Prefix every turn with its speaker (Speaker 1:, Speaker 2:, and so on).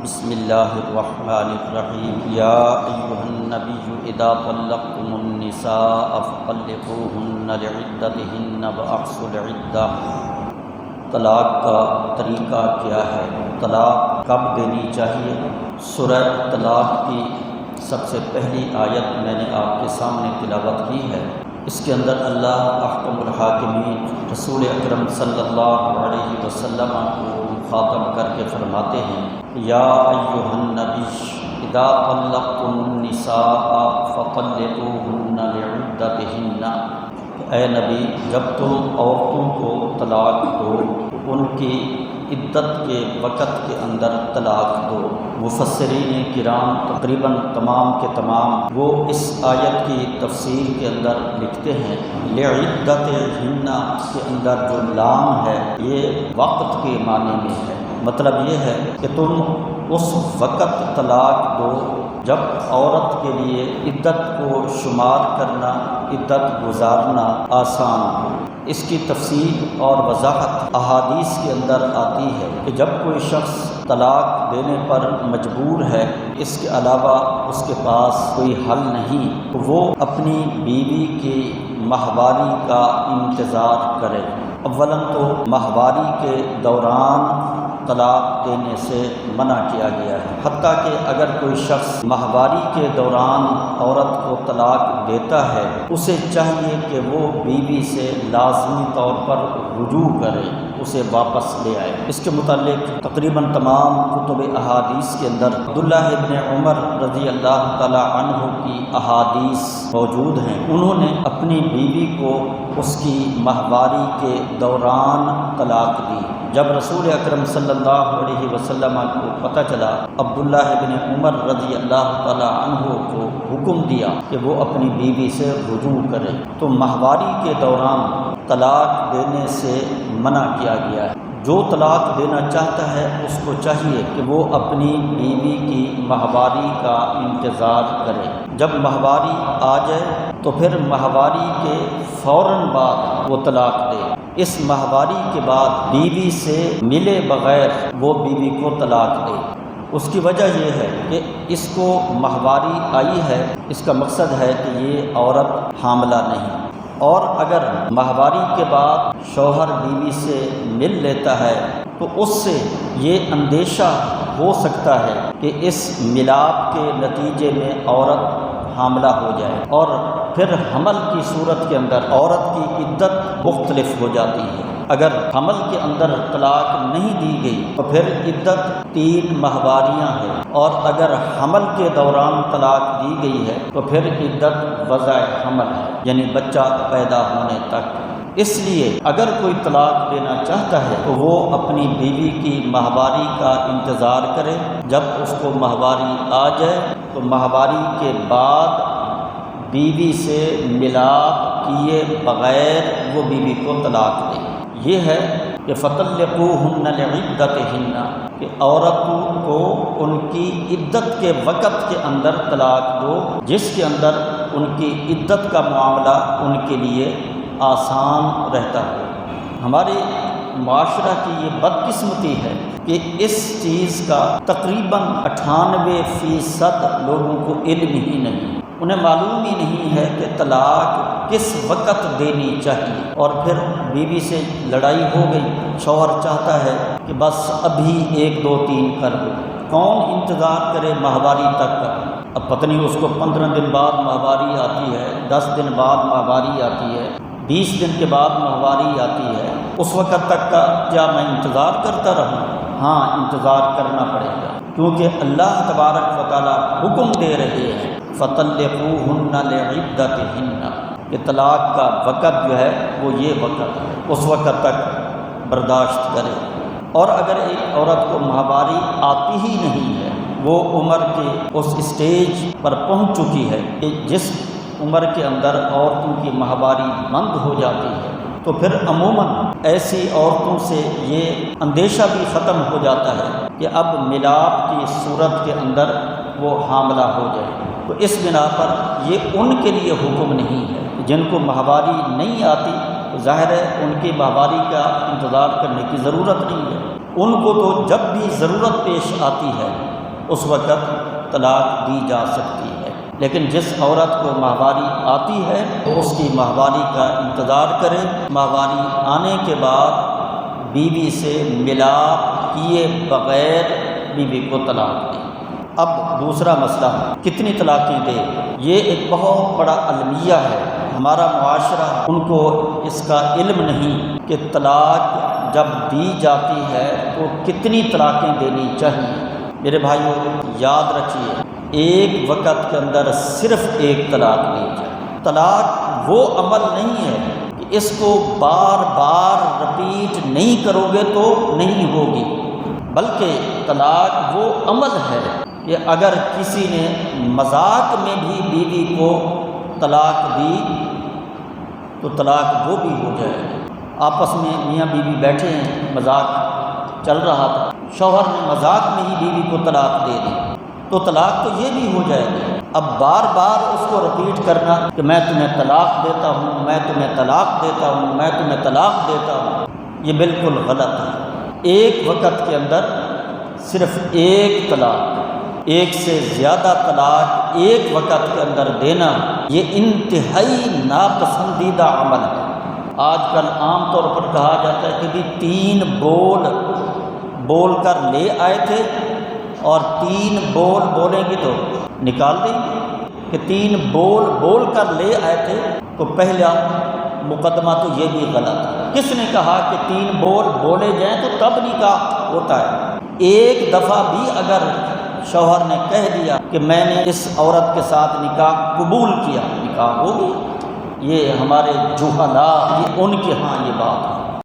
Speaker 1: بسم اللہ الرحمن الرحیم یا ایھا النبی اذا طلقتم النساء فطلقوہن لعدتہن واحصوا العدہ۔ طلاق کا طریقہ کیا ہے؟ طلاق کب دینی چاہیے؟ سورہ طلاق کی سب سے پہلی آیت میں نے آپ کے سامنے تلاوت کی ہے۔ اس کے اندر اللہ احکم الحاکمین رسول اکرم صلی اللہ علیہ وسلم کو مخاطب کر کے فرماتے ہیں یا ایھا النبی اذا طلقتم النساء فطلقوہن لعدتہن، اے نبی جب تم عورتوں کو طلاق دو ان کی عدت کے وقت کے اندر طلاق دو۔ مفسرین کرام تقریباً تمام کے تمام وہ اس آیت کی تفسیر کے اندر لکھتے ہیں لعدتہن کے اندر جو لام ہے یہ وقت کے معنی میں ہے۔ مطلب یہ ہے کہ تم اس وقت طلاق دو جب عورت کے لیے عدت کو شمار کرنا، عدت گزارنا آسان ہو۔ اس کی تفصیل اور وضاحت احادیث کے اندر آتی ہے کہ جب کوئی شخص طلاق دینے پر مجبور ہے، اس کے علاوہ اس کے پاس کوئی حل نہیں، تو وہ اپنی بیوی کی ماہواری کا انتظار کرے۔ اولاً تو ماہواری کے دوران طلاق دینے سے منع کیا گیا ہے، حتیٰ کہ اگر کوئی شخص ماہواری کے دوران عورت کو طلاق دیتا ہے اسے چاہیے کہ وہ بیوی سے لازمی طور پر رجوع کرے، اسے واپس لے آئے۔ اس کے متعلق تقریباً تمام کتب احادیث کے اندر عبداللہ ابن عمر رضی اللہ تعالی عنہ کی احادیث موجود ہیں۔ انہوں نے اپنی بیوی کو اس کی ماہواری کے دوران طلاق دی۔ جب رسول اکرم صلی اللہ علیہ وسلم کو پتہ چلا، عبداللہ ابن عمر رضی اللہ تعالی عنہ کو حکم دیا کہ وہ اپنی بیوی سے رجوع کرے، تو ماہواری کے دوران طلاق دینے سے منع کیا گیا ہے۔ جو طلاق دینا چاہتا ہے اس کو چاہیے کہ وہ اپنی بیوی کی ماہواری کا انتظار کرے۔ جب ماہواری آ جائے تو پھر ماہواری کے فوراً بعد وہ طلاق دے۔ اس ماہواری کے بعد بیوی سے ملے بغیر وہ بیوی کو طلاق دے۔ اس کی وجہ یہ ہے کہ اس کو ماہواری آئی ہے، اس کا مقصد ہے کہ یہ عورت حاملہ نہیں، اور اگر ماہواری کے بعد شوہر بیوی سے مل لیتا ہے تو اس سے یہ اندیشہ ہو سکتا ہے کہ اس ملاپ کے نتیجے میں عورت حاملہ ہو جائے، اور پھر حمل کی صورت کے اندر عورت کی عدت مختلف ہو جاتی ہے۔ اگر حمل کے اندر طلاق نہیں دی گئی تو پھر عدت 3 ماہواریاں ہیں، اور اگر حمل کے دوران طلاق دی گئی ہے تو پھر عدت وضع حمل ہے، یعنی بچہ پیدا ہونے تک۔ اس لیے اگر کوئی طلاق دینا چاہتا ہے تو وہ اپنی بیوی کی ماہواری کا انتظار کرے۔ جب اس کو ماہواری آ جائے تو ماہواری کے بعد بیوی سے ملاپ کیے بغیر وہ بیوی کو طلاق دے۔ یہ ہے کہ فطلقوہن لعدتہن، کہ عورتوں کو ان کی عدت کے وقت کے اندر طلاق دو، جس کے اندر ان کی عدت کا معاملہ ان کے لیے آسان رہتا ہے۔ ہمارے معاشرہ کی یہ بدقسمتی ہے کہ اس چیز کا تقریباً 98% لوگوں کو علم ہی نہیں، انہیں معلوم ہی نہیں ہے کہ طلاق کس وقت دینی چاہیے۔ اور پھر بیوی سے لڑائی ہو گئی، شوہر چاہتا ہے کہ بس ابھی 1 2 3 کر دو، کون انتظار کرے ماہواری تک کا؟ اب پتہ نہیں اس کو 15 دن بعد ماہواری آتی ہے، 10 دن بعد ماہواری آتی ہے، 20 دن کے بعد ماہواری آتی ہے، اس وقت تک کا کیا میں انتظار کرتا رہوں؟ ہاں، انتظار کرنا پڑے گا، کیونکہ اللہ تبارک و تعالی حکم دے رہے ہیں فطلقوہن لعدتہن، کہ طلاق کا وقت جو ہے وہ یہ وقت ہے، اس وقت تک برداشت کرے۔ اور اگر ایک عورت کو ماہواری آتی ہی نہیں ہے، وہ عمر کے اس اسٹیج پر پہنچ چکی ہے کہ جس عمر کے اندر عورتوں کی ماہواری بند ہو جاتی ہے، تو پھر عموماً ایسی عورتوں سے یہ اندیشہ بھی ختم ہو جاتا ہے کہ اب ملاپ کی صورت کے اندر وہ حاملہ ہو جائے۔ تو اس بنا پر یہ ان کے لیے حکم نہیں ہے، جن کو ماہواری نہیں آتی ظاہر ہے ان کی ماہواری کا انتظار کرنے کی ضرورت نہیں ہے۔ ان کو تو جب بھی ضرورت پیش آتی ہے اس وقت طلاق دی جا سکتی ہے۔ لیکن جس عورت کو ماہواری آتی ہے تو اس کی ماہواری کا انتظار کرے، ماہواری آنے کے بعد بیوی سے ملاپ کیے بغیر بیوی کو طلاق دے۔ اب دوسرا مسئلہ، کتنی طلاقیں دے؟ یہ ایک بہت بڑا المیہ ہے۔ ہمارا معاشرہ ان کو اس کا علم نہیں کہ طلاق جب دی جاتی ہے تو کتنی طلاقیں دینی چاہیے۔ میرے بھائیوں یاد رکھیے، ایک وقت کے اندر صرف ایک طلاق دی جائے۔ طلاق وہ عمل نہیں ہے کہ اس کو بار بار رپیٹ نہیں کرو گے تو نہیں ہوگی، بلکہ طلاق وہ عمل ہے کہ اگر کسی نے مذاق میں بھی بیوی کو طلاق دی تو طلاق وہ بھی ہو جائے گی۔ آپس میں میاں بیوی بیٹھے ہیں، مذاق چل رہا تھا، شوہر نے مذاق میں ہی بیوی کو طلاق دے دی تو طلاق تو یہ بھی ہو جائے گی۔ اب بار بار اس کو رپیٹ کرنا کہ میں تمہیں طلاق دیتا ہوں، میں تمہیں طلاق دیتا ہوں، میں تمہیں طلاق دیتا ہوں، یہ بالکل غلط ہے۔ ایک وقت کے اندر صرف ایک طلاق، ایک سے زیادہ طلاق ایک وقت کے اندر دینا یہ انتہائی ناپسندیدہ عمل ہے۔ آج کل عام طور پر کہا جاتا ہے کہ بھی 3 بول کر لے آئے تھے اور 3 بولیں گے تو نکال دیں گے، کہ 3 بول کر لے آئے تھے تو پہلا مقدمہ تو یہ بھی غلط ہے۔ کس نے کہا کہ 3 بولے جائیں تو تب نکاح ہوتا ہے؟ ایک دفعہ بھی اگر شوہر نے کہہ دیا کہ میں نے اس عورت کے ساتھ نکاح قبول کیا، نکاح ہوگی۔ یہ ہمارے جہلاء، یہ ان کے ہاں یہ بات ہے۔